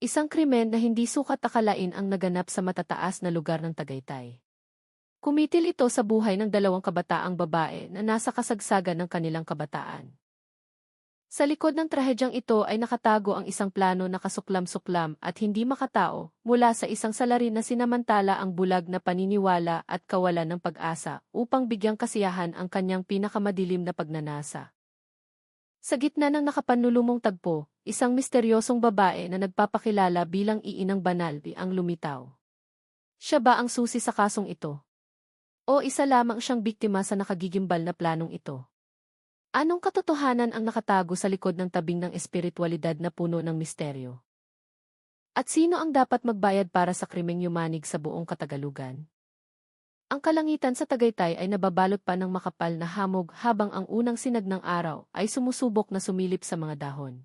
Isang krimen na hindi sukat akalain ang naganap sa matataas na lugar ng Tagaytay. Kumitil ito sa buhay ng dalawang kabataang babae na nasa kasagsagan ng kanilang kabataan. Sa likod ng trahedyang ito ay nakatago ang isang plano na kasuklam-suklam at hindi makatao mula sa isang salarin na sinamantala ang bulag na paniniwala at kawalan ng pag-asa upang bigyang kasiyahan ang kanyang pinakamadilim na pagnanasa. Sa gitna ng nakapanlulumong tagpo, isang misteryosong babae na nagpapakilala bilang iinang banal ang lumitaw. Siya ba ang susi sa kasong ito? O isa lamang siyang biktima sa nakagigimbal na planong ito? Anong katotohanan ang nakatago sa likod ng tabing ng espiritualidad na puno ng misteryo? At sino ang dapat magbayad para sa krimeng yumanig sa buong Katagalugan? Ang kalangitan sa Tagaytay ay nababalot pa ng makapal na hamog habang ang unang sinag ng araw ay sumusubok na sumilip sa mga dahon.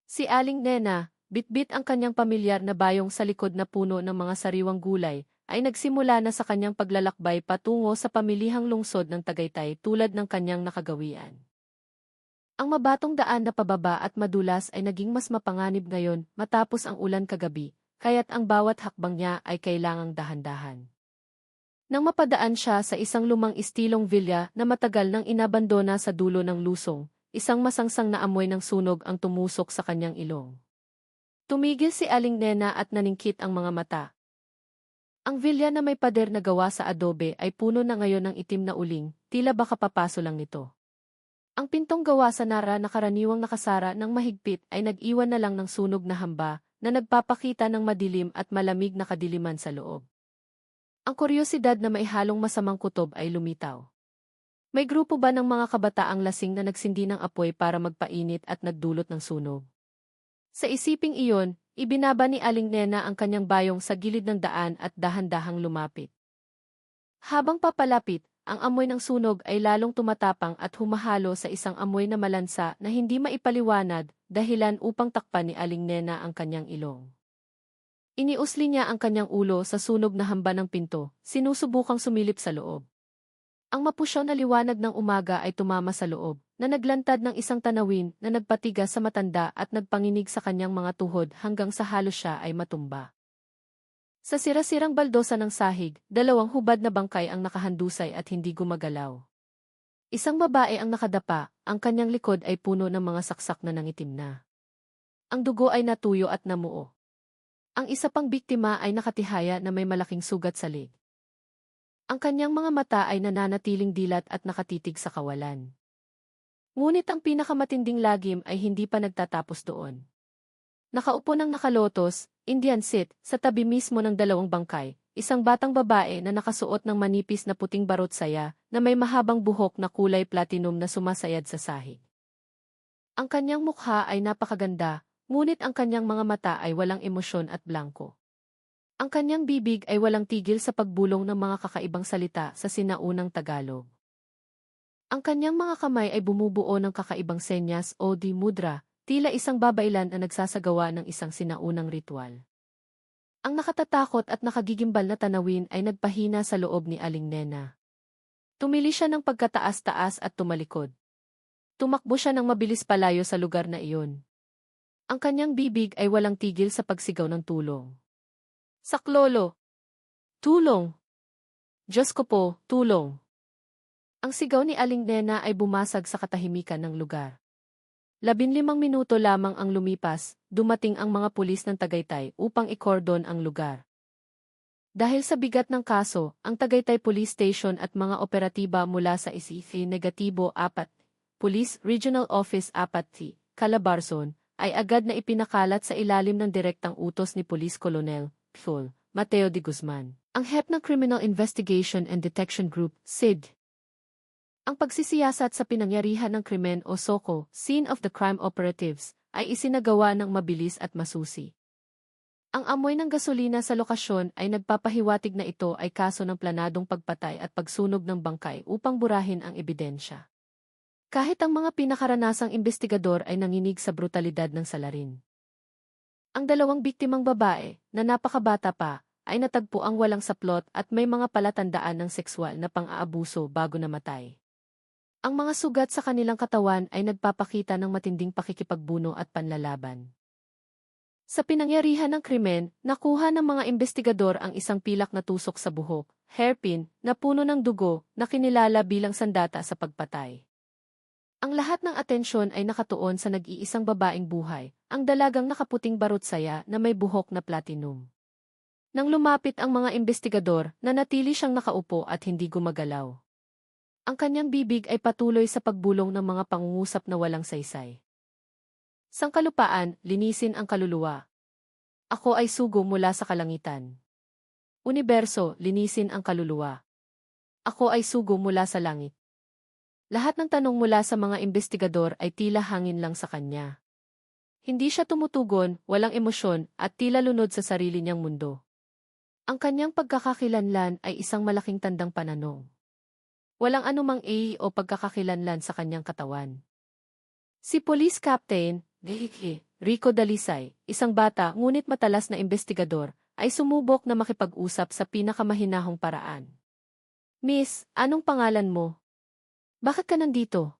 Si Aling Nena, bitbit ang kanyang pamilyar na bayong sa likod na puno ng mga sariwang gulay, ay nagsimula na sa kanyang paglalakbay patungo sa pamilihang lungsod ng Tagaytay tulad ng kanyang nakagawian. Ang mabatong daan na pababa at madulas ay naging mas mapanganib ngayon matapos ang ulan kagabi, kaya't ang bawat hakbang niya ay kailangang dahan-dahan. Nang mapadaan siya sa isang lumang istilong villa na matagal nang inabandona sa dulo ng lusong, isang masangsang na amoy ng sunog ang tumusok sa kanyang ilong. Tumigil si Aling Nena at naningkit ang mga mata. Ang villa na may pader na gawa sa adobe ay puno na ngayon ng itim na uling, tila ba kapapaso lang nito. Ang pintong gawa sa nara na karaniwang nakasara ng mahigpit ay nag-iwan na lang ng sunog na hamba na nagpapakita ng madilim at malamig na kadiliman sa loob. Ang kuryosidad na may halong masamang kutob ay lumitaw. May grupo ba ng mga kabataang lasing na nagsindi ng apoy para magpainit at nagdulot ng sunog? Sa isiping iyon, ibinaba ni Aling Nena ang kanyang bayong sa gilid ng daan at dahan-dahang lumapit. Habang papalapit, ang amoy ng sunog ay lalong tumatapang at humahalo sa isang amoy na malansa na hindi maipaliwanag, dahilan upang takpan ni Aling Nena ang kanyang ilong. Iniusli niya ang kanyang ulo sa sunog na hamba ng pinto, sinusubukang sumilip sa loob. Ang mapusyaw na liwanag ng umaga ay tumama sa loob, na naglantad ng isang tanawin na nagpatigas sa matanda at nagpanginig sa kanyang mga tuhod hanggang sa halos siya ay matumba. Sa sirasirang baldosa ng sahig, dalawang hubad na bangkay ang nakahandusay at hindi gumagalaw. Isang babae ang nakadapa, ang kanyang likod ay puno ng mga saksak na nangitim na. Ang dugo ay natuyo at namuo. Ang isa pang biktima ay nakatihaya na may malaking sugat sa leg. Ang kanyang mga mata ay nananatiling dilat at nakatitig sa kawalan. Ngunit ang pinakamatinding lagim ay hindi pa nagtatapos doon. Nakaupo ng nakalotos, Indian sit, sa tabi mismo ng dalawang bangkay, isang batang babae na nakasuot ng manipis na puting barot saya na may mahabang buhok na kulay platinum na sumasayad sa sahig. Ang kanyang mukha ay napakaganda, ngunit ang kanyang mga mata ay walang emosyon at blanko. Ang kanyang bibig ay walang tigil sa pagbulong ng mga kakaibang salita sa sinaunang Tagalog. Ang kanyang mga kamay ay bumubuo ng kakaibang senyas o di mudra, tila isang babailan na nagsasagawa ng isang sinaunang ritual. Ang nakatatakot at nakagigimbal na tanawin ay nagpahina sa loob ni Aling Nena. Tumili siya ng pagkataas-taas at tumalikod. Tumakbo siya ng mabilis palayo sa lugar na iyon. Ang kanyang bibig ay walang tigil sa pagsigaw ng tulong. Saklolo! Tulong! Diyos ko po, tulong! Ang sigaw ni Aling Nena ay bumasag sa katahimikan ng lugar. 15 minuto lamang ang lumipas, dumating ang mga pulis ng Tagaytay upang ikordon ang lugar. Dahil sa bigat ng kaso, ang Tagaytay Police Station at mga operatiba mula sa ICC Negatibo 4, Police Regional Office 4, Calabarzon, ay agad na ipinakalat sa ilalim ng direktang utos ni Police Colonel Phil Mateo de Guzman, ang head ng Criminal Investigation and Detection Group, SID. Ang pagsisiyasat sa pinangyarihan ng krimen o SOCO, Scene of the Crime Operatives, ay isinagawa ng mabilis at masusi. Ang amoy ng gasolina sa lokasyon ay nagpapahiwatig na ito ay kaso ng planadong pagpatay at pagsunog ng bangkay upang burahin ang ebidensya. Kahit ang mga pinakaranasang investigador ay nanginig sa brutalidad ng salarin. Ang dalawang biktimang babae, na napakabata pa, ay natagpo ang walang saplot at may mga palatandaan ng sexual na pang-aabuso bago namatay. Ang mga sugat sa kanilang katawan ay nagpapakita ng matinding pakikipagbuno at panlalaban. Sa pinangyarihan ng krimen, nakuha ng mga investigador ang isang pilak na tusok sa buhok, hairpin, na puno ng dugo, na kinilala bilang sandata sa pagpatay. Ang lahat ng atensyon ay nakatuon sa nag-iisang babaeng buhay, ang dalagang nakaputing barutsaya na may buhok na platinum. Nang lumapit ang mga investigador, nanatili siyang nakaupo at hindi gumagalaw. Ang kanyang bibig ay patuloy sa pagbulong ng mga pangungusap na walang saysay. Sangkalupaan, linisin ang kaluluwa. Ako ay sugo mula sa kalangitan. Universo, linisin ang kaluluwa. Ako ay sugo mula sa langit. Lahat ng tanong mula sa mga investigador ay tila hangin lang sa kanya. Hindi siya tumutugon, walang emosyon, at tila lunod sa sarili niyang mundo. Ang kanyang pagkakakilanlan ay isang malaking tandang pananong. Walang anumang o pagkakakilanlan sa kanyang katawan. Si Police Captain Rico Dalisay, isang bata ngunit matalas na investigador, ay sumubok na makipag-usap sa pinakamahinahong paraan. Miss, anong pangalan mo? Bakit ka nandito?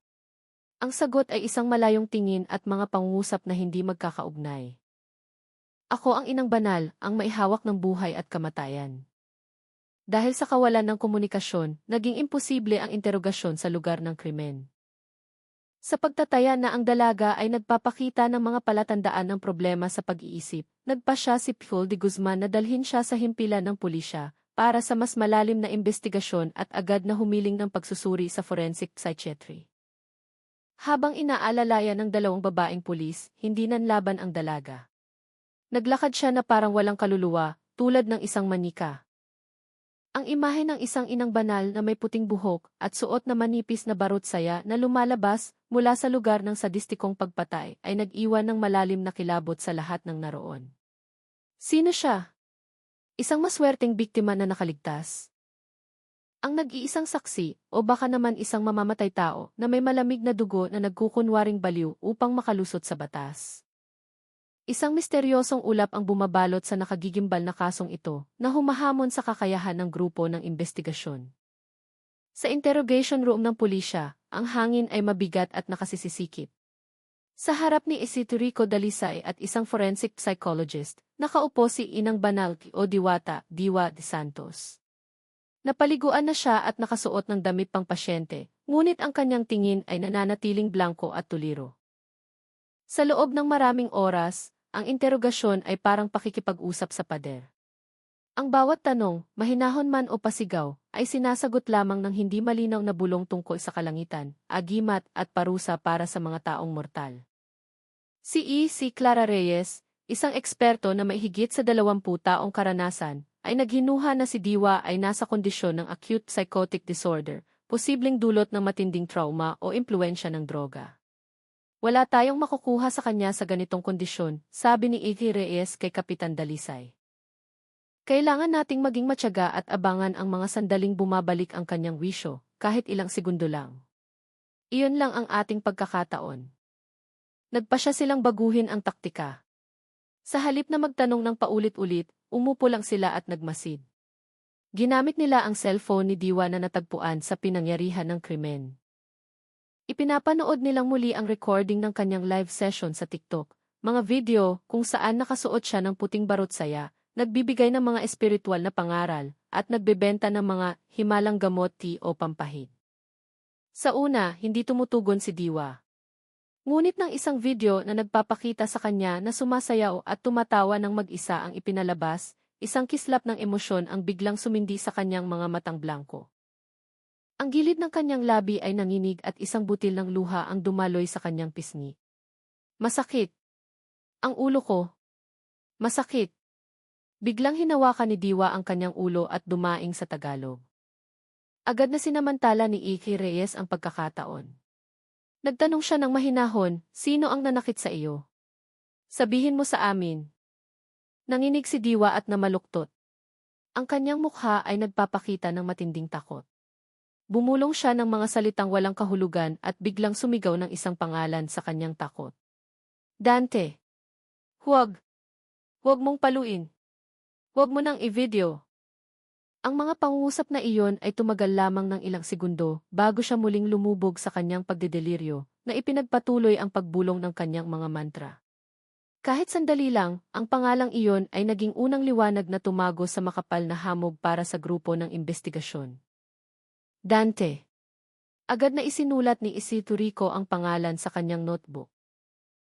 Ang sagot ay isang malayong tingin at mga pangungusap na hindi magkakaugnay. Ako ang inang banal, ang maihawak ng buhay at kamatayan. Dahil sa kawalan ng komunikasyon, naging imposible ang interogasyon sa lugar ng krimen. Sa pagtataya na ang dalaga ay nagpapakita ng mga palatandaan ng problema sa pag-iisip, nagpasya si Phil de Guzman na dalhin siya sa himpilan ng pulisya para sa mas malalim na investigasyon at agad na humiling ng pagsusuri sa forensic psychiatry. Habang inaalalayan ng dalawang babaeng pulis, hindi nanlaban ang dalaga. Naglakad siya na parang walang kaluluwa, tulad ng isang manika. Ang imahe ng isang inang banal na may puting buhok at suot na manipis na barutsaya na lumalabas mula sa lugar ng sadistikong pagpatay ay nag-iwan ng malalim na kilabot sa lahat ng naroon. Sino siya? Isang maswerteng biktima na nakaligtas? Ang nag-iisang saksi o baka naman isang mamamatay tao na may malamig na dugo na nagkukunwaring baliw upang makalusot sa batas? Isang misteryosong ulap ang bumabalot sa nakagigimbal na kasong ito na humahamon sa kakayahan ng grupo ng investigasyon. Sa interrogation room ng pulisya, ang hangin ay mabigat at nakasisisikip. Sa harap ni Rico Dalisay at isang forensic psychologist, nakaupo si Inang Banal o Diwata, Diwa de Santos. Napaliguan na siya at nakasuot ng damit pang pasyente, ngunit ang kanyang tingin ay nananatiling blanko at tuliro. Sa loob ng maraming oras, ang interogasyon ay parang pakikipag-usap sa pader. Ang bawat tanong, mahinahon man o pasigaw, ay sinasagot lamang ng hindi malinaw na bulong tungkol sa kalangitan, agimat at parusa para sa mga taong mortal. Si Clara Reyes, isang eksperto na may higit sa 20 taong karanasan, ay naghinuha na si Diwa ay nasa kondisyon ng acute psychotic disorder, posibleng dulot ng matinding trauma o impluensya ng droga. Wala tayong makukuha sa kanya sa ganitong kondisyon, sabi ni Reyes kay Kapitan Dalisay. Kailangan nating maging matyaga at abangan ang mga sandaling bumabalik ang kanyang wisyo, kahit ilang segundo lang. Iyon lang ang ating pagkakataon. Nagpasya silang baguhin ang taktika. Sa halip na magtanong ng paulit-ulit, umupo lang sila at nagmasid. Ginamit nila ang cellphone ni Diwa na natagpuan sa pinangyarihan ng krimen. Ipinapanood nilang muli ang recording ng kanyang live session sa TikTok, mga video kung saan nakasuot siya ng puting barutsaya, nagbibigay ng mga espiritual na pangaral, at nagbebenta ng mga himalang gamot o pampahid. Sa una, hindi tumutugon si Diwa. Ngunit ng isang video na nagpapakita sa kanya na sumasayaw at tumatawa ng mag-isa ang ipinalabas, isang kislap ng emosyon ang biglang sumindi sa kanyang mga matang blanko. Ang gilid ng kanyang labi ay nanginig at isang butil ng luha ang dumaloy sa kanyang pisngi. Masakit. Ang ulo ko. Masakit. Biglang hinawakan ni Diwa ang kanyang ulo at dumaing sa Tagalog. Agad na sinamantala ni Reyes ang pagkakataon. Nagtanong siya ng mahinahon, sino ang nanakit sa iyo? Sabihin mo sa amin. Nanginig si Diwa at namaluktot. Ang kanyang mukha ay nagpapakita ng matinding takot. Bumulong siya ng mga salitang walang kahulugan at biglang sumigaw ng isang pangalan sa kanyang takot. Dante! Huwag! Huwag mong paluin! Huwag mo nang i-video! Ang mga pangungusap na iyon ay tumagal lamang ng ilang segundo bago siya muling lumubog sa kanyang pagdedeliryo na ipinagpatuloy ang pagbulong ng kanyang mga mantra. Kahit sandali lang, ang pangalang iyon ay naging unang liwanag na tumago sa makapal na hamog para sa grupo ng investigasyon. Dante. Agad na isinulat ni Isidorico ang pangalan sa kanyang notebook.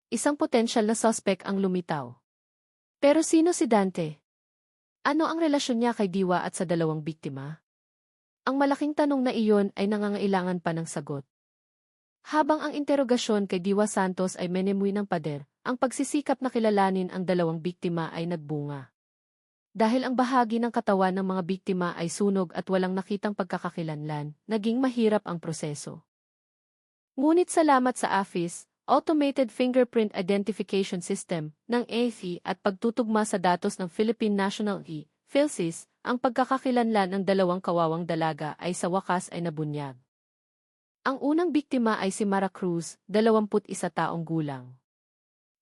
Isang potensyal na suspect ang lumitaw. Pero sino si Dante? Ano ang relasyon niya kay Diwa at sa dalawang biktima? Ang malaking tanong na iyon ay nangangailangan pa ng sagot. Habang ang interogasyon kay Diwa Santos ay menemuy ng pader, ang pagsisikap na kilalanin ang dalawang biktima ay nagbunga. Dahil ang bahagi ng katawan ng mga biktima ay sunog at walang nakitang pagkakakilanlan, naging mahirap ang proseso. Ngunit salamat sa AFIS, Automated Fingerprint Identification System, ng AFI at pagtutugma sa datos ng Philippine National PhilSys, ang pagkakakilanlan ng dalawang kawawang dalaga ay sa wakas ay nabunyag. Ang unang biktima ay si Mara Cruz, 21 taong gulang.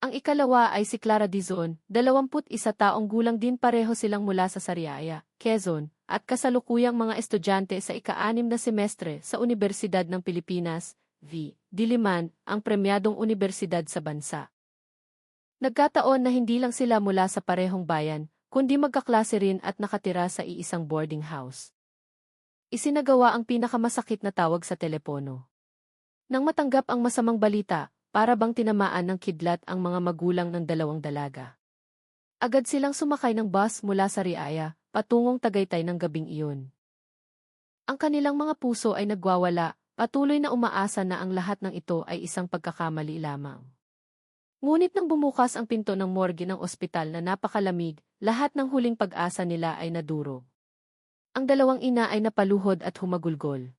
Ang ikalawa ay si Clara Dizon, 21 taong gulang din, pareho silang mula sa Sariaya, Quezon, at kasalukuyang mga estudyante sa ika-6 na semestre sa Universidad ng Pilipinas, Diliman, ang premyadong unibersidad sa bansa. Nagkataon na hindi lang sila mula sa parehong bayan, kundi magkaklase rin at nakatira sa iisang boarding house. Isinagawa ang pinakamasakit na tawag sa telepono. Nang matanggap ang masamang balita, para bang tinamaan ng kidlat ang mga magulang ng dalawang dalaga. Agad silang sumakay ng bus mula sa Riaya, patungong Tagaytay ng gabing iyon. Ang kanilang mga puso ay nagwawala, patuloy na umaasa na ang lahat ng ito ay isang pagkakamali lamang. Ngunit nang bumukas ang pinto ng morgue ng ospital na napakalamig, lahat ng huling pag-asa nila ay nadurog. Ang dalawang ina ay napaluhod at humagulgol.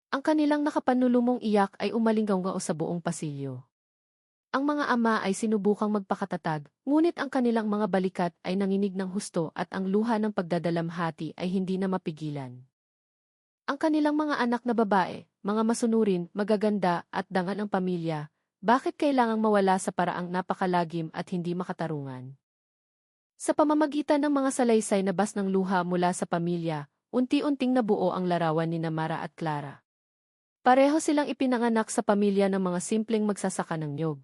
Ang kanilang nakapanulumong iyak ay umalinggaw sa buong pasilyo. Ang mga ama ay sinubukang magpakatatag, ngunit ang kanilang mga balikat ay nanginig ng husto at ang luha ng pagdadalamhati ay hindi na mapigilan. Ang kanilang mga anak na babae, mga masunurin, magaganda at dangan ang pamilya, bakit kailangang mawala sa paraang napakalagim at hindi makatarungan? Sa pamamagitan ng mga salaysay na bas ng luha mula sa pamilya, unti-unting nabuo ang larawan ni Mara at Clara. Pareho silang ipinanganak sa pamilya ng mga simpleng magsasaka ng niyog.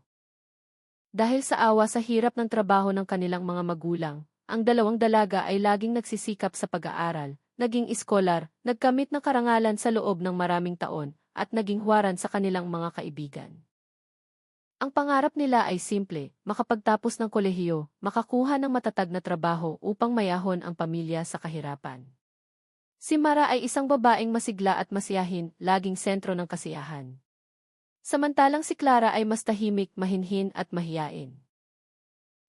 Dahil sa awa sa hirap ng trabaho ng kanilang mga magulang, ang dalawang dalaga ay laging nagsisikap sa pag-aaral, naging iskolar, nagkamit ng karangalan sa loob ng maraming taon, at naging huwaran sa kanilang mga kaibigan. Ang pangarap nila ay simple, makapagtapos ng kolehiyo, makakuha ng matatag na trabaho upang mayahon ang pamilya sa kahirapan. Si Mara ay isang babaeng masigla at masiyahin, laging sentro ng kasiyahan. Samantalang si Clara ay mas tahimik, mahinhin at mahiyain.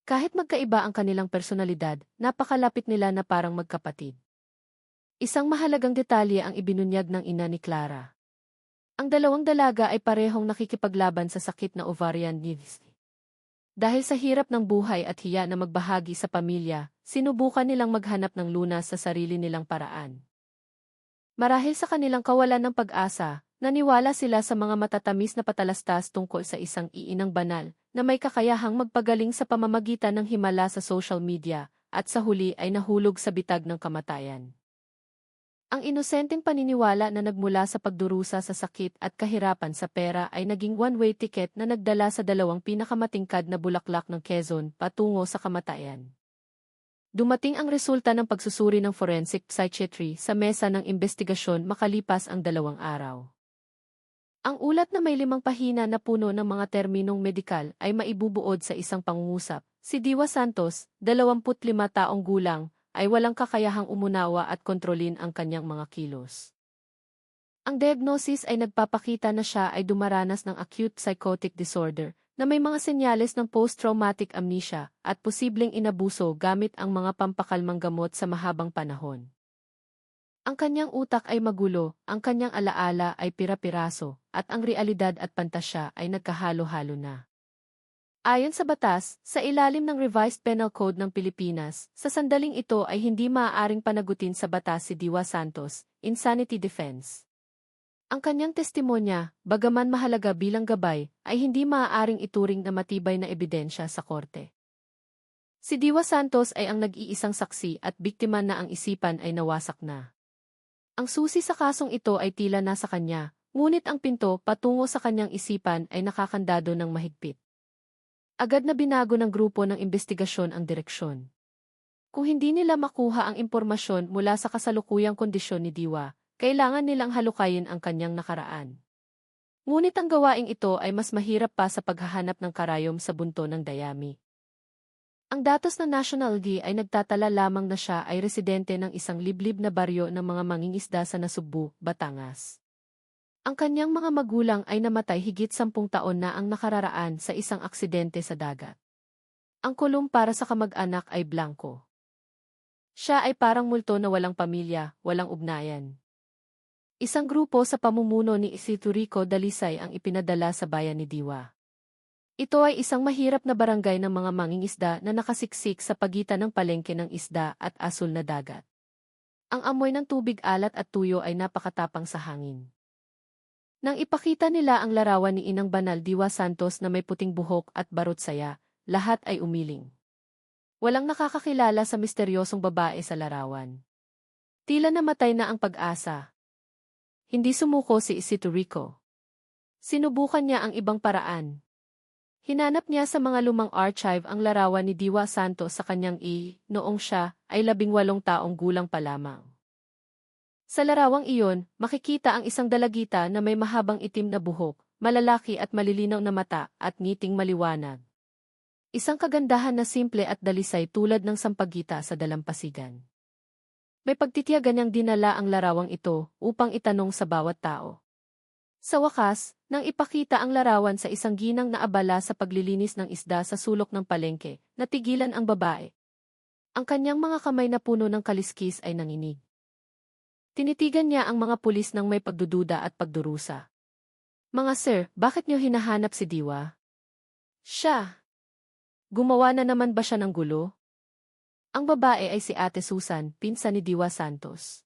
Kahit magkaiba ang kanilang personalidad, napakalapit nila na parang magkapatid. Isang mahalagang detalye ang ibinunyag ng ina ni Clara. Ang dalawang dalaga ay parehong nakikipaglaban sa sakit na ovarian cyst. Dahil sa hirap ng buhay at hiya na magbahagi sa pamilya, sinubukan nilang maghanap ng lunas sa sarili nilang paraan. Marahil sa kanilang kawalan ng pag-asa, naniwala sila sa mga matatamis na patalastas tungkol sa isang iinang banal na may kakayahang magpagaling sa pamamagitan ng himala sa social media at sa huli ay nahulog sa bitag ng kamatayan. Ang inosenteng paniniwala na nagmula sa pagdurusa sa sakit at kahirapan sa pera ay naging one-way ticket na nagdala sa dalawang pinakamatingkad na bulaklak ng Quezon patungo sa kamatayan. Dumating ang resulta ng pagsusuri ng forensic psychiatry sa mesa ng investigasyon makalipas ang 2 araw. Ang ulat na may 5 pahina na puno ng mga terminong medikal ay maibubuod sa isang pangungusap. Si Diwa Santos, 25 taong gulang, ay walang kakayahang umunawa at kontrolin ang kanyang mga kilos. Ang diagnosis ay nagpapakita na siya ay dumaranas ng acute psychotic disorder, na may mga senyales ng post-traumatic amnesia at posibleng inabuso gamit ang mga pampakalmang gamot sa mahabang panahon. Ang kanyang utak ay magulo, ang kanyang alaala ay pira-piraso, at ang realidad at pantasya ay nagkahalo-halo na. Ayon sa batas, sa ilalim ng Revised Penal Code ng Pilipinas, sa sandaling ito ay hindi maaaring panagutin sa batas si Diwa Santos, insanity defense. Ang kanyang testimonya, bagaman mahalaga bilang gabay, ay hindi maaaring ituring na matibay na ebidensya sa korte. Si Diwa Santos ay ang nag-iisang saksi at biktima na ang isipan ay nawasak na. Ang susi sa kasong ito ay tila nasa kanya, ngunit ang pinto patungo sa kanyang isipan ay nakakandado ng mahigpit. Agad na binago ng grupo ng investigasyon ang direksyon. Kung hindi nila makuha ang impormasyon mula sa kasalukuyang kondisyon ni Diwa, kailangan nilang halukayin ang kanyang nakaraan. Ngunit ang gawaing ito ay mas mahirap pa sa paghahanap ng karayom sa bunto ng dayami. Ang datos ng National D ay nagtatala lamang na siya ay residente ng isang liblib na baryo ng mga mangingisda sa Nasugbu, Batangas. Ang kanyang mga magulang ay namatay higit 10 taon na ang nakararaan sa isang aksidente sa dagat. Ang kulong para sa kamag-anak ay blanko. Siya ay parang multo na walang pamilya, walang ugnayan. Isang grupo sa pamumuno ni Isidro Rico Dalisay ang ipinadala sa bayan ni Diwa. Ito ay isang mahirap na barangay ng mga mangingisda na nakasiksik sa pagitan ng palengke ng isda at asul na dagat. Ang amoy ng tubig alat at tuyo ay napakatapang sa hangin. Nang ipakita nila ang larawan ni Inang Banal Diwa Santos na may puting buhok at barot saya, lahat ay umiling. Walang nakakakilala sa misteryosong babae sa larawan. Tila namatay na ang pag-asa. Hindi sumuko si Isidro Rico. Sinubukan niya ang ibang paraan. Hinanap niya sa mga lumang archive ang larawan ni Diwa Santos sa kanyang noong siya ay 18 taong gulang pa lamang. Sa larawang iyon, makikita ang isang dalagita na may mahabang itim na buhok, malalaki at malilinaw na mata at ngiting maliwanag. Isang kagandahan na simple at dalisay tulad ng sampagita sa dalampasigan. May pagtitiyagan niyang dinala ang larawang ito upang itanong sa bawat tao. Sa wakas, nang ipakita ang larawan sa isang ginang na abala sa paglilinis ng isda sa sulok ng palengke, natigilan ang babae. Ang kanyang mga kamay na puno ng kaliskis ay nanginig. Tinitigan niya ang mga pulis ng may pagdududa at pagdurusa. "Mga sir, bakit niyo hinahanap si Diwa? Siya. Gumawa na naman ba siya ng gulo?" Ang babae ay si Ate Susan, pinsan ni Diwa Santos.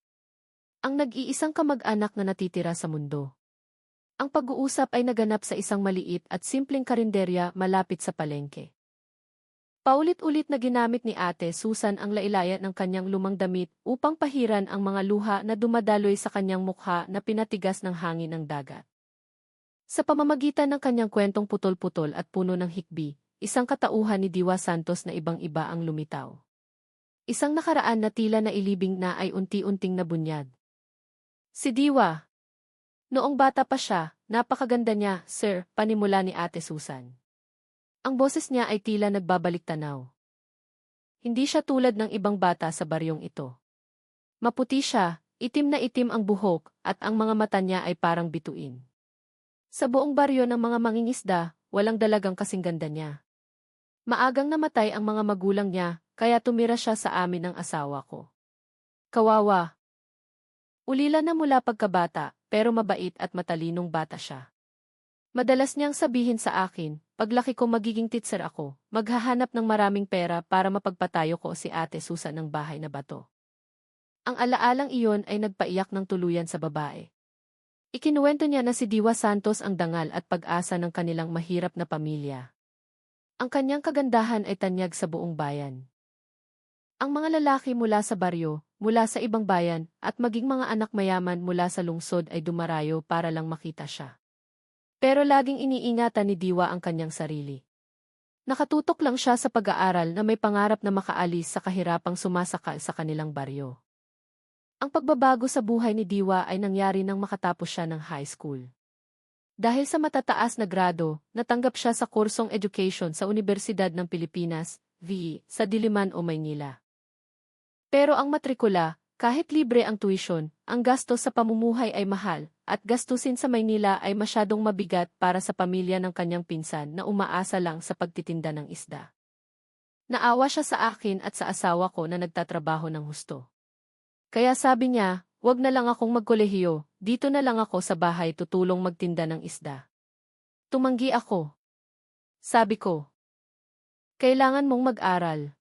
Ang nag-iisang kamag-anak na natitira sa mundo. Ang pag-uusap ay naganap sa isang maliit at simpleng karinderya malapit sa palengke. Paulit-ulit na ginamit ni Ate Susan ang lailayan ng kanyang lumang damit upang pahiran ang mga luha na dumadaloy sa kanyang mukha na pinatigas ng hangin ng dagat. Sa pamamagitan ng kanyang kwentong putol-putol at puno ng hikbi, isang katauhan ni Diwa Santos na ibang-iba ang lumitaw. Isang nakaraan na tila na ilibing na ay unti-unting nabunyag. Si Diwa. Noong bata pa siya, napakaganda niya, sir, panimula ni Ate Susan. Ang boses niya ay tila nagbabalik tanaw. Hindi siya tulad ng ibang bata sa baryong ito. Maputi siya, itim na itim ang buhok, at ang mga mata niya ay parang bituin. Sa buong baryo ng mga mangingisda, walang dalagang kasing ganda niya. Maagang namatay ang mga magulang niya, kaya tumira siya sa amin ng asawa ko. Kawawa. Ulila na mula pagkabata, pero mabait at matalinong bata siya. Madalas niyang sabihin sa akin, paglaki ko magiging teacher ako, maghahanap ng maraming pera para mapagpatayo ko si Ate Susan ng bahay na bato. Ang alaalang iyon ay nagpaiyak ng tuluyan sa babae. Ikinuwento niya na si Diwa Santos ang dangal at pag-asa ng kanilang mahirap na pamilya. Ang kanyang kagandahan ay tanyag sa buong bayan. Ang mga lalaki mula sa baryo, mula sa ibang bayan, at maging mga anak mayaman mula sa lungsod ay dumarayo para lang makita siya. Pero laging iniingatan ni Diwa ang kanyang sarili. Nakatutok lang siya sa pag-aaral na may pangarap na makaalis sa kahirapang sumasakal sa kanilang baryo. Ang pagbabago sa buhay ni Diwa ay nangyari nang makatapos siya ng high school. Dahil sa matataas na grado, natanggap siya sa kursong education sa Universidad ng Pilipinas, VE, sa Diliman o Maynila. Pero ang matrikula, kahit libre ang tuition, ang gastos sa pamumuhay ay mahal, at gastusin sa Maynila ay masyadong mabigat para sa pamilya ng kanyang pinsan na umaasa lang sa pagtitinda ng isda. Naawa siya sa akin at sa asawa ko na nagtatrabaho ng husto. Kaya sabi niya, wag na lang akong magkolehiyo, dito na lang ako sa bahay tutulong magtinda ng isda. Tumanggi ako. Sabi ko, kailangan mong mag-aral.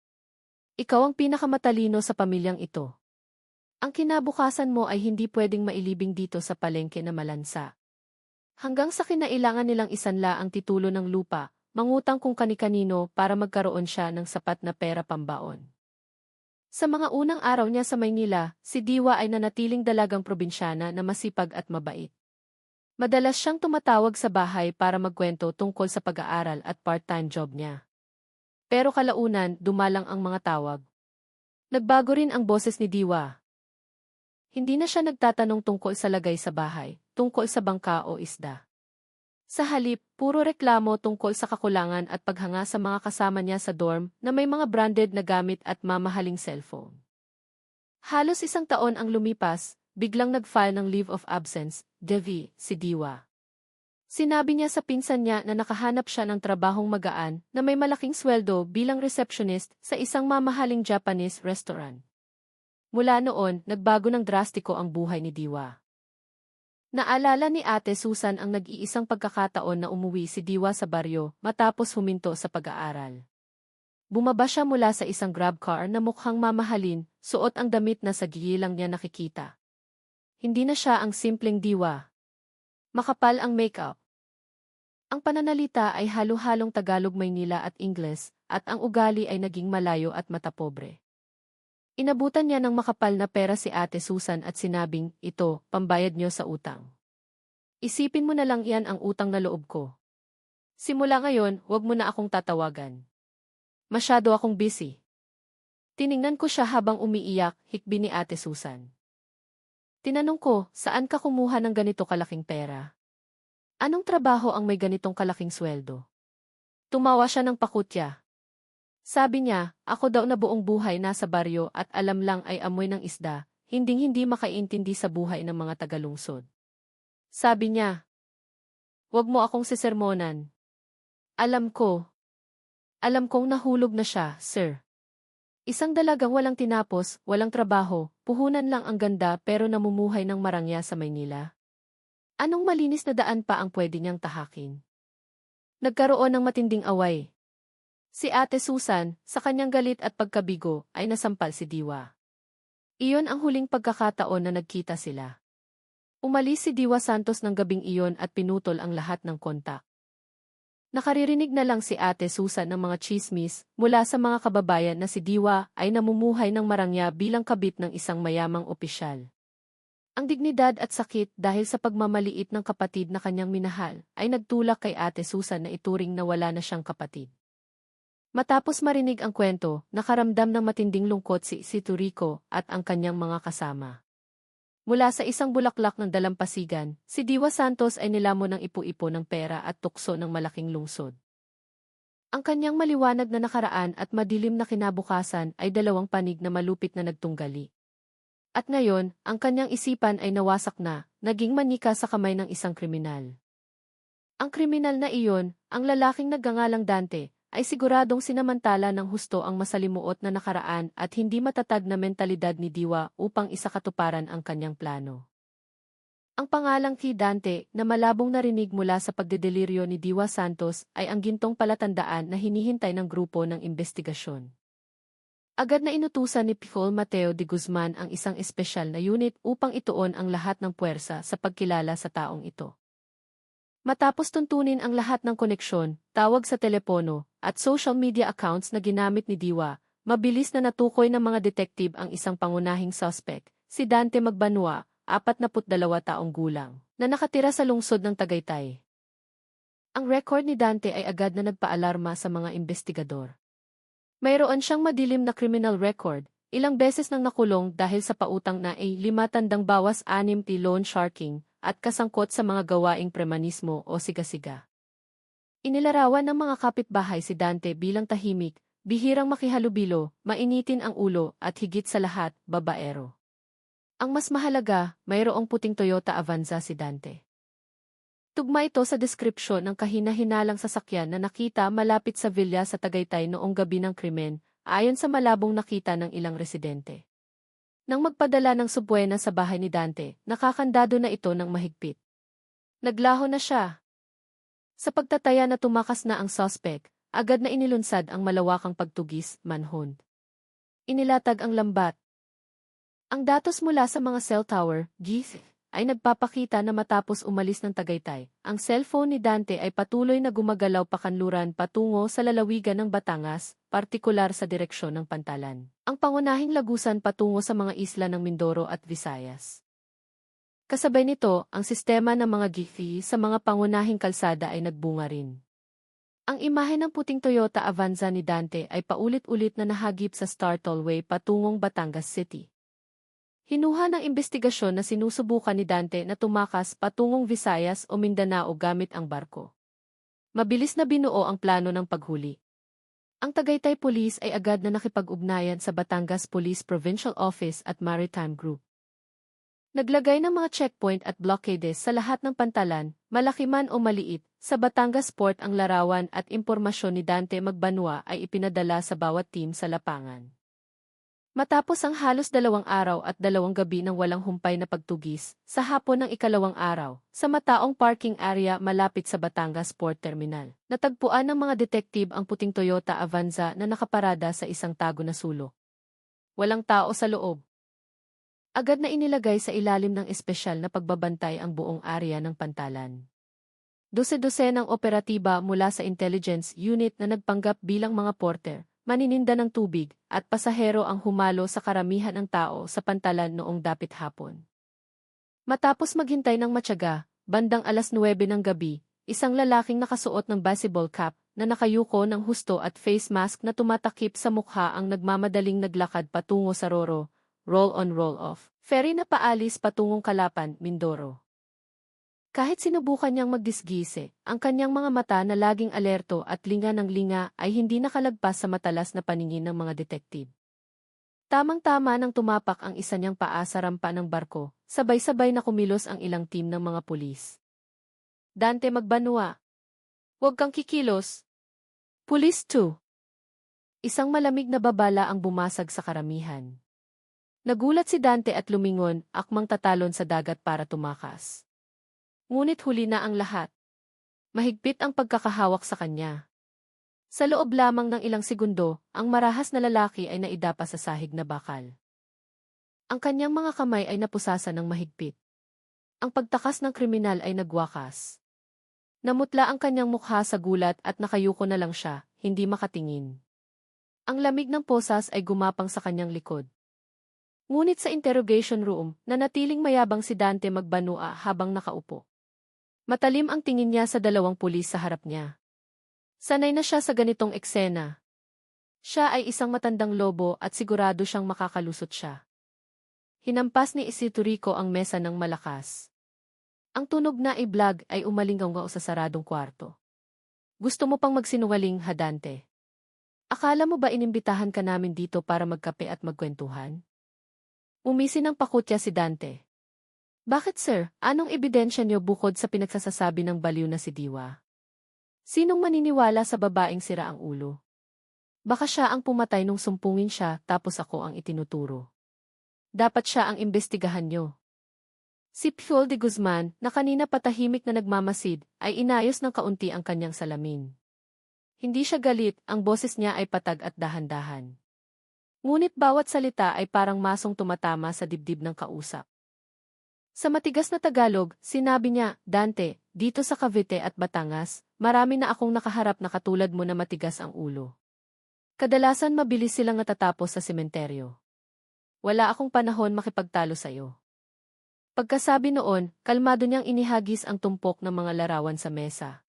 Ikaw ang pinakamatalino sa pamilyang ito. Ang kinabukasan mo ay hindi pwedeng mailibing dito sa palengke na malansa. Hanggang sa kinailangan nilang isanla ang titulo ng lupa, mangutang kung kani-kanino para magkaroon siya ng sapat na pera pambaon. Sa mga unang araw niya sa Maynila, si Diwa ay nanatiling dalagang probinsyana na masipag at mabait. Madalas siyang tumatawag sa bahay para magkwento tungkol sa pag-aaral at part-time job niya. Pero kalaunan, dumalang ang mga tawag. Nagbago rin ang boses ni Diwa. Hindi na siya nagtatanong tungkol sa lagay sa bahay, tungkol sa bangka o isda. Sa halip, puro reklamo tungkol sa kakulangan at paghanga sa mga kasama niya sa dorm na may mga branded na gamit at mamahaling cellphone. Halos 1 taon ang lumipas, biglang nag-file ng leave of absence, Devi, si Diwa. Sinabi niya sa pinsan niya na nakahanap siya ng trabahong magaan na may malaking sweldo bilang receptionist sa isang mamahaling Japanese restaurant. Mula noon, nagbago ng drastiko ang buhay ni Diwa. Naalala ni Ate Susan ang nag-iisang pagkakataon na umuwi si Diwa sa baryo matapos huminto sa pag-aaral. Bumaba siya mula sa isang grab car na mukhang mamahalin, suot ang damit na sa gigilang niya nakikita. Hindi na siya ang simpleng Diwa. Makapal ang makeup. Ang pananalita ay halo-halong Tagalog-Maynila at Ingles, at ang ugali ay naging malayo at matapobre. Inabutan niya ng makapal na pera si Ate Susan at sinabing, ito, pambayad niyo sa utang. Isipin mo na lang yan ang utang na loob ko. Simula ngayon, huwag mo na akong tatawagan. Masyado akong busy. Tiningnan ko siya habang umiiyak, hikbi ni Ate Susan. Tinanong ko, saan ka kumuha ng ganito kalaking pera? Anong trabaho ang may ganitong kalaking sweldo? Tumawa siya ng pakutya. Sabi niya, ako daw na buong buhay nasa baryo at alam lang ay amoy ng isda, hinding-hindi makaintindi sa buhay ng mga tagalungsod. Sabi niya, huwag mo akong sisermonan. Alam kong nahulog na siya, sir. Isang dalagang walang tinapos, walang trabaho, puhunan lang ang ganda pero namumuhay ng marangya sa Maynila. Anong malinis na daan pa ang pwede niyang tahakin? Nagkaroon ng matinding away. Si Ate Susan, sa kanyang galit at pagkabigo, ay nasampal si Diwa. Iyon ang huling pagkakataon na nagkita sila. Umalis si Diwa Santos ng gabing iyon at pinutol ang lahat ng kontak. Nakaririnig na lang si Ate Susan ng mga chismis mula sa mga kababayan na si Diwa ay namumuhay ng marangya bilang kabit ng isang mayamang opisyal. Ang dignidad at sakit dahil sa pagmamaliit ng kapatid na kanyang minahal ay nagtulak kay Ate Susan na ituring na wala na siyang kapatid. Matapos marinig ang kwento, nakaramdam ng matinding lungkot si Turico at ang kanyang mga kasama. Mula sa isang bulaklak ng dalampasigan, si Diwa Santos ay nilamon ng ipu-ipo ng pera at tukso ng malaking lungsod. Ang kanyang maliwanag na nakaraan at madilim na kinabukasan ay 2 panig na malupit na nagtunggali. At ngayon, ang kanyang isipan ay nawasak na, naging manika sa kamay ng isang kriminal. Ang kriminal na iyon, ang lalaking nagngangalang Dante, ay siguradong sinamantala ng husto ang masalimuot na nakaraan at hindi matatag na mentalidad ni Diwa upang isakatuparan ang kanyang plano. Ang pangalang Key Dante na malabong narinig mula sa pagdedeliryo ni Diwa Santos ay ang gintong palatandaan na hinihintay ng grupo ng investigasyon. Agad na inutusan ni Picol Mateo de Guzman ang isang espesyal na unit upang ituon ang lahat ng puwersa sa pagkilala sa taong ito. Matapos tuntunin ang lahat ng koneksyon, tawag sa telepono, at social media accounts na ginamit ni Diwa, mabilis na natukoy ng mga detective ang isang pangunahing suspect, si Dante Magbanua, 42 taong gulang, na nakatira sa lungsod ng Tagaytay. Ang record ni Dante ay agad na nagpaalarma sa mga investigador. Mayroon siyang madilim na criminal record, ilang beses nang nakulong dahil sa pautang na ay 5 tandang bawas 6 loan sharking, at kasangkot sa mga gawaing premanismo o siga-siga. Inilarawan ng mga kapitbahay si Dante bilang tahimik, bihirang makihalubilo, mainitin ang ulo at higit sa lahat, babaero. Ang mas mahalaga, mayroong puting Toyota Avanza si Dante. Tugma ito sa deskripsyon ng kahina-hinalang sasakyan na nakita malapit sa villa sa Tagaytay noong gabi ng krimen, ayon sa malabong nakita ng ilang residente. Nang magpadala ng subwena sa bahay ni Dante, nakakandado na ito ng mahigpit. Naglaho na siya. Sa pagtataya na tumakas na ang suspect, agad na inilunsad ang malawakang pagtugis, manhunt. Inilatag ang lambat. Ang datos mula sa mga cell tower, GIF, ay nagpapakita na matapos umalis ng Tagaytay, ang cellphone ni Dante ay patuloy na gumagalaw pakanluran patungo sa lalawigan ng Batangas, partikular sa direksyon ng Pantalan. Ang pangunahing lagusan patungo sa mga isla ng Mindoro at Visayas. Kasabay nito, ang sistema ng mga Giphy sa mga pangunahing kalsada ay nagbunga rin. Ang imahe ng puting Toyota Avanza ni Dante ay paulit-ulit na nahagip sa Star Tollway patungong Batangas City. Hinuha ng investigasyon na sinusubukan ni Dante na tumakas patungong Visayas o Mindanao gamit ang barko. Mabilis na binuo ang plano ng paghuli. Ang Tagaytay Police ay agad na nakipag-ugnayan sa Batangas Police Provincial Office at Maritime Group. Naglagay ng mga checkpoint at blockades sa lahat ng pantalan, malaki man o maliit, sa Batangas Port ang larawan at impormasyon ni Dante Magbanua ay ipinadala sa bawat team sa lapangan. Matapos ang halos 2 araw at 2 gabi ng walang humpay na pagtugis, sa hapon ng ikalawang araw, sa mataong parking area malapit sa Batangas Port Terminal, natagpuan ng mga detektive ang puting Toyota Avanza na nakaparada sa isang tago na sulok. Walang tao sa loob. Agad na inilagay sa ilalim ng espesyal na pagbabantay ang buong area ng pantalan. Dose-dosenang operatiba mula sa intelligence unit na nagpanggap bilang mga porter, manininda ng tubig, at pasahero ang humalo sa karamihan ng tao sa pantalan noong dapit hapon. Matapos maghintay ng matyaga, bandang 9:00 ng gabi, isang lalaking nakasuot ng baseball cap na nakayuko ng husto at face mask na tumatakip sa mukha ang nagmamadaling naglakad patungo sa Roro, roll-on roll-off, ferry na paalis patungong Calapan, Mindoro. Kahit sinubukan niyang magdisgise, ang kanyang mga mata na laging alerto at linga ng linga ay hindi nakalagpas sa matalas na paningin ng mga detektive. Tamang-tama nang tumapak ang isa niyang paa sa rampa ng barko, sabay-sabay na kumilos ang ilang team ng mga pulis. Dante Magbanua. Huwag kang kikilos. Police 2. Isang malamig na babala ang bumasag sa karamihan. Nagulat si Dante at lumingon, akmang tatalon sa dagat para tumakas. Ngunit huli na ang lahat. Mahigpit ang pagkakahawak sa kanya. Sa loob lamang ng ilang segundo, ang marahas na lalaki ay naidapa sa sahig na bakal. Ang kanyang mga kamay ay napusasa ng mahigpit. Ang pagtakas ng kriminal ay nagwakas. Namutla ang kanyang mukha sa gulat at nakayuko na lang siya, hindi makatingin. Ang lamig ng posas ay gumapang sa kanyang likod. Ngunit sa interrogation room, nanatiling mayabang si Dante Magbanua habang nakaupo. Matalim ang tingin niya sa 2 pulis sa harap niya. Sanay na siya sa ganitong eksena. Siya ay isang matandang lobo at sigurado siyang makakalusot siya. Hinampas ni Isidorico ang mesa ng malakas. Ang tunog na i-vlog ay umalingaw sa saradong kwarto. Gusto mo pang magsinungaling, ha Dante? Akala mo ba inimbitahan ka namin dito para magkape at magkwentuhan? Umisi ng pakutya si Dante. Bakit sir, anong ebidensya niyo bukod sa pinagsasasabi ng baliw na si Diwa? Sinong maniniwala sa babaeng sira ang ulo? Baka siya ang pumatay nung sumpungin siya tapos ako ang itinuturo. Dapat siya ang imbestigahan niyo. Si Piol de Guzman, na kanina patahimik na nagmamasid, ay inayos ng kaunti ang kanyang salamin. Hindi siya galit, ang boses niya ay patag at dahan-dahan. Ngunit bawat salita ay parang masong tumatama sa dibdib ng kausap. Sa matigas na Tagalog, sinabi niya, Dante, dito sa Cavite at Batangas, marami na akong nakaharap na katulad mo na matigas ang ulo. Kadalasan mabilis silang natatapos sa sementeryo. Wala akong panahon makipagtalo sa'yo. Pagkasabi noon, kalmado niyang inihagis ang tumpok ng mga larawan sa mesa.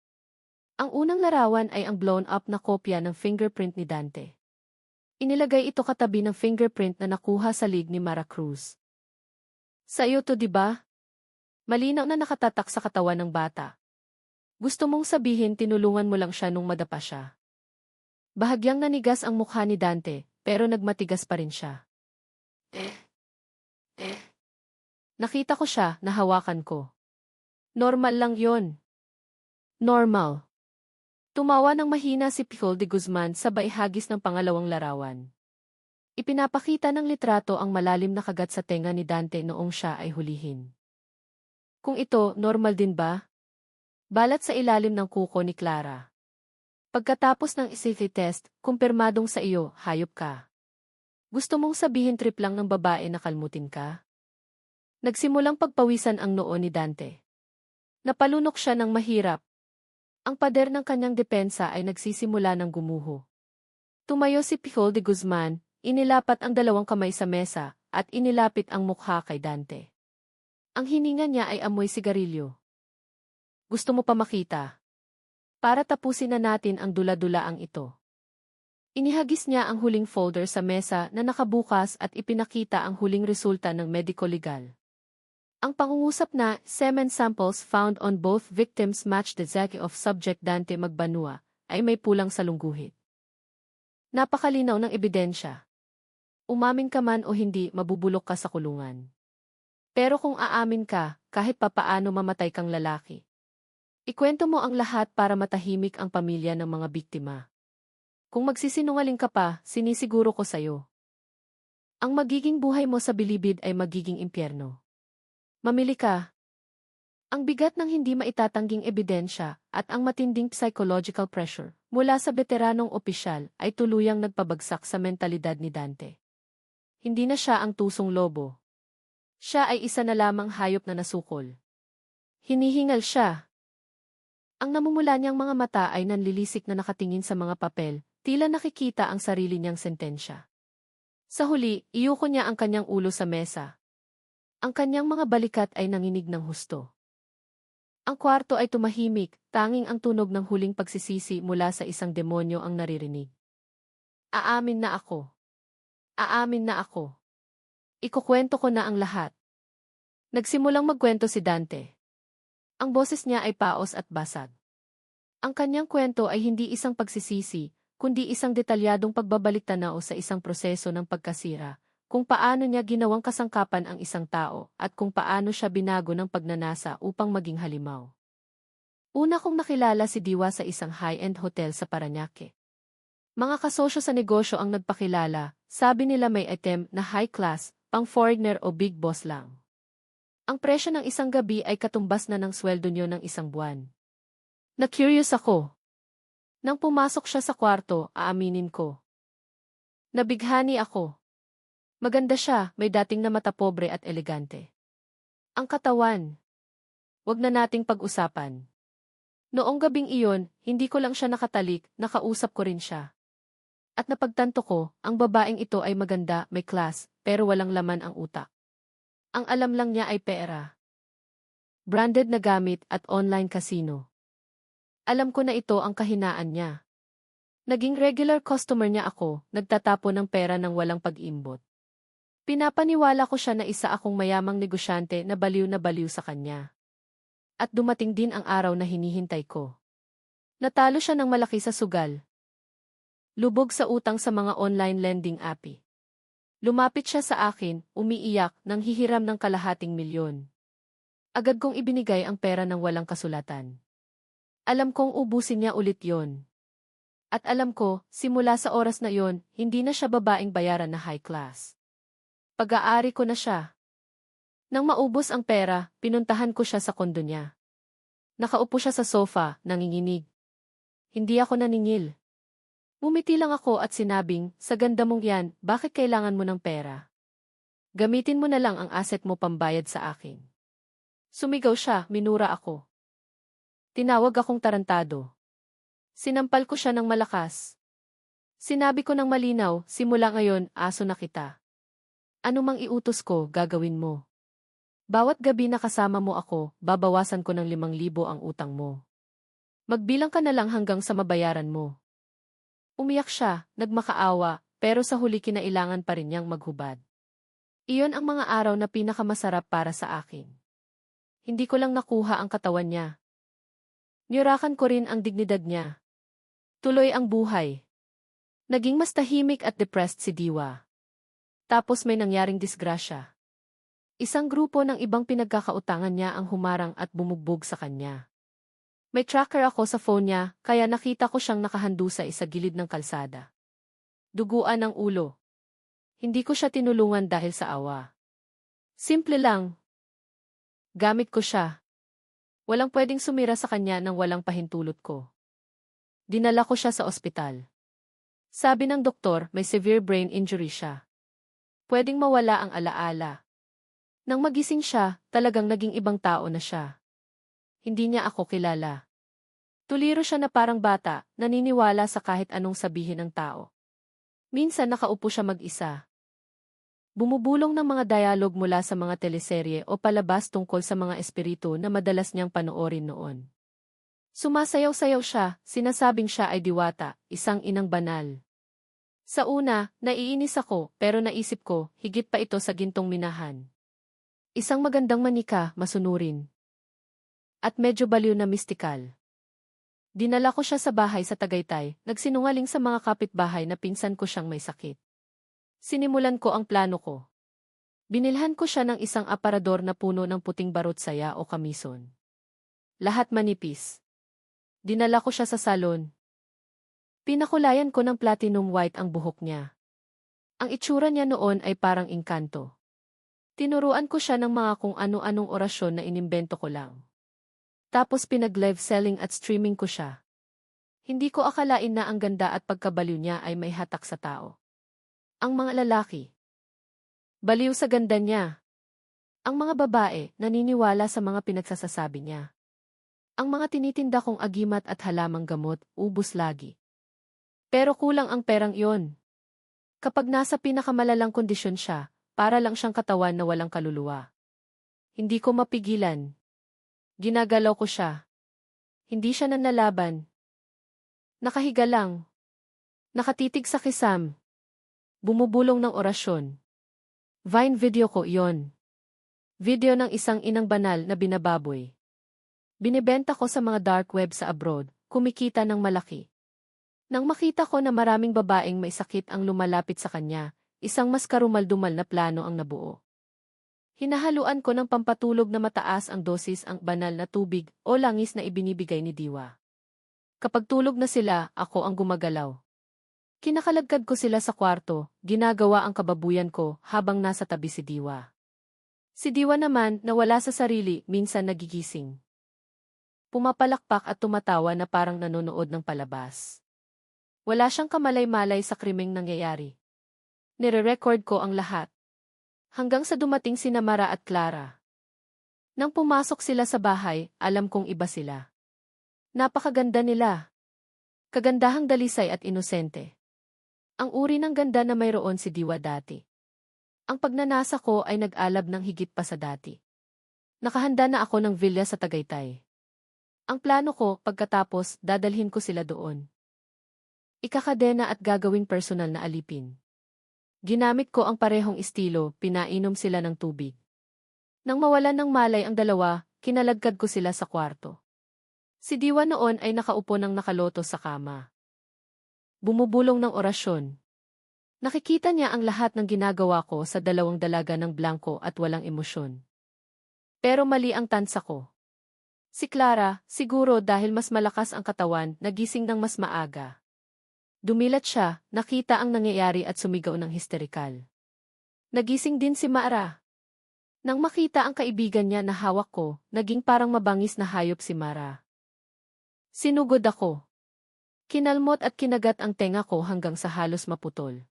Ang unang larawan ay ang blown-up na kopya ng fingerprint ni Dante. Inilagay ito katabi ng fingerprint na nakuha sa lig ni Mara Cruz. Sa iyo to, di ba? Malinaw na nakatatak sa katawan ng bata. Gusto mong sabihin tinulungan mo lang siya nung madapa siya. Bahagyang nanigas ang mukha ni Dante, pero nagmatigas pa rin siya. Nakita ko siya, nahawakan ko. Normal lang yon. Normal. Tumawa ng mahina si Piol de Guzman sa baihagis ng pangalawang larawan. Ipinapakita ng litrato ang malalim na kagat sa tenga ni Dante noong siya ay hulihin. Kung ito, normal din ba? Balat sa ilalim ng kuko ni Clara. Pagkatapos ng ECG test, kumpirmadong sa iyo, hayop ka. Gusto mong sabihin trip lang ng babae na kalmutin ka? Nagsimulang pagpawisan ang noo ni Dante. Napalunok siya ng mahirap. Ang pader ng kanyang depensa ay nagsisimula ng gumuho. Tumayo si Piol de Guzman, inilapat ang 2 kamay sa mesa, at inilapit ang mukha kay Dante. Ang hininga niya ay amoy sigarilyo. Gusto mo pa makita? Para tapusin na natin ang dula-dulaang ito. Inihagis niya ang huling folder sa mesa na nakabukas at ipinakita ang huling resulta ng mediko-legal. Ang pangungusap na semen samples found on both victims matched the zaki of subject Dante Magbanua ay may pulang salungguhit. Napakalinaw ng ebidensya. Umamin ka man o hindi, mabubulok ka sa kulungan. Pero kung aamin ka, kahit papaano mamatay kang lalaki. Ikwento mo ang lahat para matahimik ang pamilya ng mga biktima. Kung magsisinungaling ka pa, sinisiguro ko sayo. Ang magiging buhay mo sa bilibid ay magiging impyerno. Mamili ka. Ang bigat ng hindi maitatangging ebidensya at ang matinding psychological pressure mula sa veteranong opisyal ay tuluyang nagpabagsak sa mentalidad ni Dante. Hindi na siya ang tusong lobo. Siya ay isa na lamang hayop na nasukol. Hinihingal siya. Ang namumula niyang mga mata ay nanlilisik na nakatingin sa mga papel, tila nakikita ang sarili niyang sentensya. Sa huli, iyuko niya ang kanyang ulo sa mesa. Ang kanyang mga balikat ay nanginig ng husto. Ang kwarto ay tumahimik, tanging ang tunog ng huling pagsisisi mula sa isang demonyo ang naririnig. Aamin na ako. Aamin na ako. Ikukwento ko na ang lahat. Nagsimulang magkwento si Dante. Ang boses niya ay paos at basag. Ang kanyang kwento ay hindi isang pagsisisi, kundi isang detalyadong pagbabalik-tanaw sa isang proseso ng pagkasira, kung paano niya ginawang kasangkapan ang isang tao at kung paano siya binago ng pagnanasa upang maging halimaw. Una kong nakilala si Diwa sa isang high-end hotel sa Parañaque. Mga kasosyo sa negosyo ang nagpakilala, sabi nila may item na high-class, pang-foreigner o big boss lang. Ang presyo ng isang gabi ay katumbas na ng sweldo niyo ng isang buwan. Na-curious ako. Nang pumasok siya sa kwarto, aaminin ko. Nabighani ako. Maganda siya, may dating na mata pobre at elegante. Ang katawan. Wag na nating pag-usapan. Noong gabing iyon, hindi ko lang siya nakatalik, nakausap ko rin siya. At napagtanto ko, ang babaeng ito ay maganda, may class, pero walang laman ang utak. Ang alam lang niya ay pera. Branded na gamit at online casino. Alam ko na ito ang kahinaan niya. Naging regular customer niya ako, nagtatapo ng pera ng walang pag-imbot. Pinapaniwala ko siya na isa akong mayamang negosyante na baliw sa kanya. At dumating din ang araw na hinihintay ko. Natalo siya ng malaki sa sugal. Lubog sa utang sa mga online lending app. Lumapit siya sa akin, umiiyak, nang hihiram ng kalahating milyon. Agad kong ibinigay ang pera ng walang kasulatan. Alam kong ubusin niya ulit yon. At alam ko, simula sa oras na yon, hindi na siya babaeng bayaran na high class. Pag-aari ko na siya. Nang maubos ang pera, pinuntahan ko siya sa kondo niya. Nakaupo siya sa sofa, nanginginig. Hindi ako naningil. Umiti lang ako at sinabing, sa ganda mong yan, bakit kailangan mo ng pera? Gamitin mo na lang ang asset mo pambayad sa akin. Sumigaw siya, minura ako. Tinawag akong tarantado. Sinampal ko siya ng malakas. Sinabi ko ng malinaw, simula ngayon, aso na kita. Ano mang iutos ko, gagawin mo. Bawat gabi na kasama mo ako, babawasan ko ng 5,000 ang utang mo. Magbilang ka na lang hanggang sa mabayaran mo. Umiyak siya, nagmakaawa, pero sa huli kinailangan pa rin niyang maghubad. Iyon ang mga araw na pinakamasarap para sa akin. Hindi ko lang nakuha ang katawan niya. Niyurakan ko rin ang dignidad niya. Tuloy ang buhay. Naging mas tahimik at depressed si Diwa. Tapos may nangyaring disgrasya. Isang grupo ng ibang pinagkakautangan niya ang humarang at bumugbog sa kanya. May tracker ako sa phone niya, kaya nakita ko siyang nakahandusay sa gilid ng kalsada. Duguan ang ulo. Hindi ko siya tinulungan dahil sa awa. Simple lang. Gamit ko siya. Walang pwedeng sumira sa kanya nang walang pahintulot ko. Dinala ko siya sa ospital. Sabi ng doktor, may severe brain injury siya. Pwedeng mawala ang alaala. Nang magising siya, talagang naging ibang tao na siya. Hindi niya ako kilala. Tuliro siya na parang bata, naniniwala sa kahit anong sabihin ng tao. Minsan nakaupo siya mag-isa. Bumubulong ng mga dialog mula sa mga teleserye o palabas tungkol sa mga espiritu na madalas niyang panoorin noon. Sumasayaw-sayaw siya, sinasabing siya ay diwata, isang inang banal. Sa una, naiinis ako, pero naisip ko, higit pa ito sa gintong minahan. Isang magandang manika, masunurin. At medyo baliw na mistikal. Dinala ko siya sa bahay sa Tagaytay, nagsinungaling sa mga kapitbahay na pinsan ko siyang may sakit. Sinimulan ko ang plano ko. Binilhan ko siya ng isang aparador na puno ng puting barot saya o kamison. Lahat manipis. Dinala ko siya sa salon. Pinakulayan ko ng platinum white ang buhok niya. Ang itsura niya noon ay parang engkanto. Tinuruan ko siya ng mga kung ano-anong orasyon na inimbento ko lang. Tapos pinag-live selling at streaming ko siya. Hindi ko akalain na ang ganda at pagkabaliw niya ay may hatak sa tao. Ang mga lalaki. Baliw sa ganda niya. Ang mga babae, naniniwala sa mga pinagsasasabi niya. Ang mga tinitinda kong agimat at halamang gamot, ubos lagi. Pero kulang ang perang iyon. Kapag nasa pinakamalalang kondisyon siya, para lang siyang katawan na walang kaluluwa. Hindi ko mapigilan. Ginagalaw ko siya. Hindi siya nanlalaban. Nakahiga lang. Nakatitig sa kisam. Bumubulong ng orasyon. Vine video ko iyon. Video ng isang inang banal na binababoy. Binibenta ko sa mga dark web sa abroad, kumikita ng malaki. Nang makita ko na maraming babaeng may sakit ang lumalapit sa kanya, isang mas karumal-dumal na plano ang nabuo. Hinahaluan ko ng pampatulog na mataas ang dosis ang banal na tubig o langis na ibinibigay ni Diwa. Kapag tulog na sila, ako ang gumagalaw. Kinakalagkad ko sila sa kwarto, ginagawa ang kababuyan ko habang nasa tabi si Diwa. Si Diwa naman, nawala sa sarili, minsan nagigising. Pumapalakpak at tumatawa na parang nanonood ng palabas. Wala siyang kamalay-malay sa krimeng nangyayari. Nire-record ko ang lahat. Hanggang sa dumating sina Mara at Clara. Nang pumasok sila sa bahay, alam kong iba sila. Napakaganda nila. Kagandahang dalisay at inosente. Ang uri ng ganda na mayroon si Diwa dati. Ang pagnanasa ko ay nag-alab ng higit pa sa dati. Nakahanda na ako ng villa sa Tagaytay. Ang plano ko, pagkatapos, dadalhin ko sila doon. Ikakadena at gagawing personal na alipin. Ginamit ko ang parehong estilo, pinainom sila ng tubig. Nang mawalan ng malay ang dalawa, kinalagkad ko sila sa kwarto. Si Diwa noon ay nakaupo ng nakalotos sa kama. Bumubulong ng orasyon. Nakikita niya ang lahat ng ginagawa ko sa dalawang dalaga ng blanco at walang emosyon. Pero mali ang tansa ko. Si Clara, siguro dahil mas malakas ang katawan, nagising ng mas maaga. Dumilat siya, nakita ang nangyayari at sumigaw ng histerikal. Nagising din si Mara. Nang makita ang kaibigan niya na hawak ko, naging parang mabangis na hayop si Mara. Sinugod ako. Kinalmot at kinagat ang tenga ko hanggang sa halos maputol.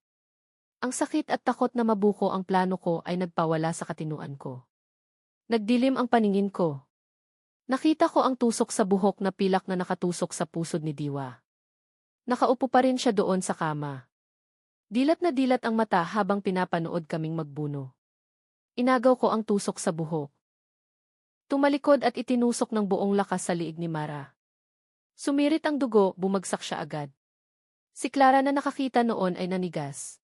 Ang sakit at takot na mabuko ang plano ko ay nagpawala sa katinuan ko. Nagdilim ang paningin ko. Nakita ko ang tusok sa buhok na pilak na nakatusok sa pusod ni Diwa. Nakaupo pa rin siya doon sa kama. Dilat na dilat ang mata habang pinapanood kaming magbuno. Inagaw ko ang tusok sa buhok. Tumalikod at itinusok ng buong lakas sa liig ni Mara. Sumirit ang dugo, bumagsak siya agad. Si Clara na nakakita noon ay nanigas.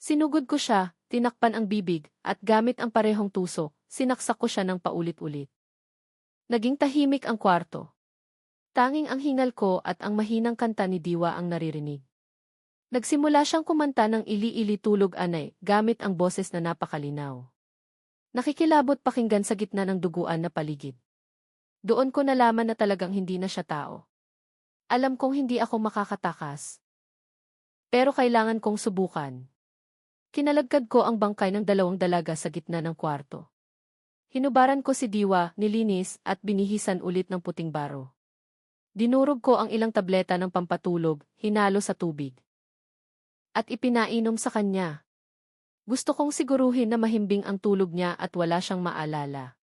Sinugod ko siya, tinakpan ang bibig, at gamit ang parehong tusok, sinaksak ko siya ng paulit-ulit. Naging tahimik ang kwarto. Tanging ang hingal ko at ang mahinang kanta ni Diwa ang naririnig. Nagsimula siyang kumanta ng ili-ili tulog anay, gamit ang boses na napakalinaw. Nakikilabot pakinggan sa gitna ng duguan na paligid. Doon ko nalaman na talagang hindi na siya tao. Alam kong hindi ako makakatakas. Pero kailangan kong subukan. Kinalagkad ko ang bangkay ng dalawang dalaga sa gitna ng kwarto. Hinubaran ko si Diwa, nilinis, at binihisan ulit ng puting baro. Dinurog ko ang ilang tableta ng pampatulog, hinalo sa tubig. At ipinainom sa kanya. Gusto kong siguruhin na mahimbing ang tulog niya at wala siyang maalala.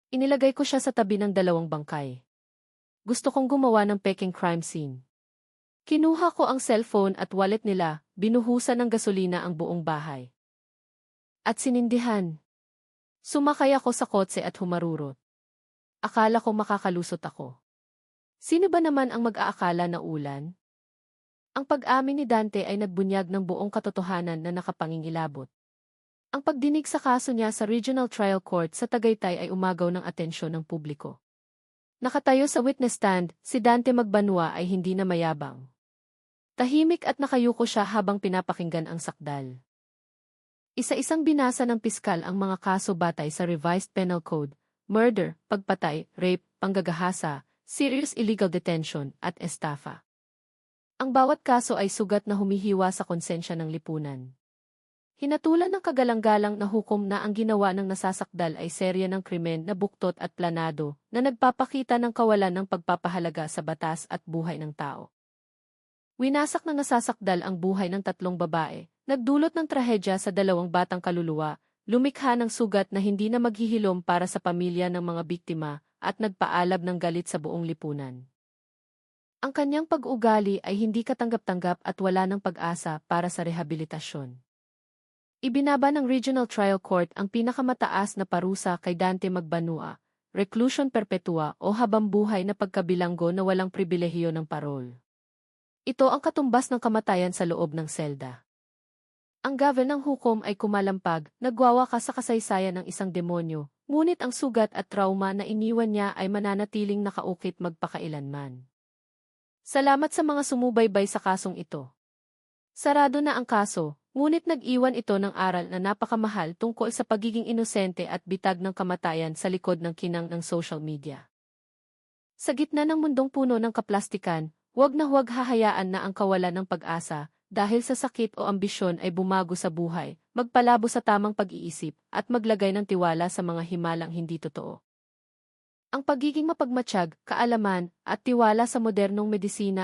Inilagay ko siya sa tabi ng dalawang bangkay. Gusto kong gumawa ng peking crime scene. Kinuha ko ang cellphone at wallet nila, binuhusan ng gasolina ang buong bahay. At sinindihan. Sumakay ako sa kotse at humarurot. Akala ko makakalusot ako. Sino ba naman ang mag-aakala na ulan? Ang pag-amin ni Dante ay nagbunyag ng buong katotohanan na nakapangingilabot. Ang pagdinig sa kaso niya sa Regional Trial Court sa Tagaytay ay umagaw ng atensyon ng publiko. Nakatayo sa witness stand, si Dante Magbanua ay hindi na mayabang. Tahimik at nakayuko siya habang pinapakinggan ang sakdal. Isa-isang binasa ng piskal ang mga kaso batay sa Revised Penal Code, murder, pagpatay, rape, panggagahasa, serious illegal detention, at estafa. Ang bawat kaso ay sugat na humihiwa sa konsensya ng lipunan. Hinatulan ng kagalang-galang na hukom na ang ginawa ng nasasakdal ay serya ng krimen na buktot at planado na nagpapakita ng kawalan ng pagpapahalaga sa batas at buhay ng tao. Winasak ng nasasakdal ang buhay ng 3 babae, nagdulot ng trahedya sa 2 batang kaluluwa, lumikha ng sugat na hindi na maghihilom para sa pamilya ng mga biktima, at nagpaalab ng galit sa buong lipunan. Ang kanyang pag-ugali ay hindi katanggap-tanggap at wala ng pag-asa para sa rehabilitasyon. Ibinaba ng Regional Trial Court ang pinakamataas na parusa kay Dante Magbanua, reclusion perpetua o habambuhay na pagkabilanggo na walang pribilehiyo ng parol. Ito ang katumbas ng kamatayan sa loob ng selda. Ang gavel ng hukom ay kumalampag, nagwawakas sa kasaysayan ng isang demonyo, ngunit ang sugat at trauma na iniwan niya ay mananatiling nakaukit magpakailanman. Salamat sa mga sumubaybay sa kasong ito. Sarado na ang kaso, ngunit nag-iwan ito ng aral na napakamahal tungkol sa pagiging inosente at bitag ng kamatayan sa likod ng kinang ng social media. Sa gitna ng mundong puno ng kaplastikan, huwag na huwag hahayaan na ang kawalan ng pag-asa, dahil sa sakit o ambisyon ay bumago sa buhay, magpalabo sa tamang pag-iisip, at maglagay ng tiwala sa mga himalang hindi totoo. Ang pagiging mapagmatsyag, kaalaman, at tiwala sa modernong medisina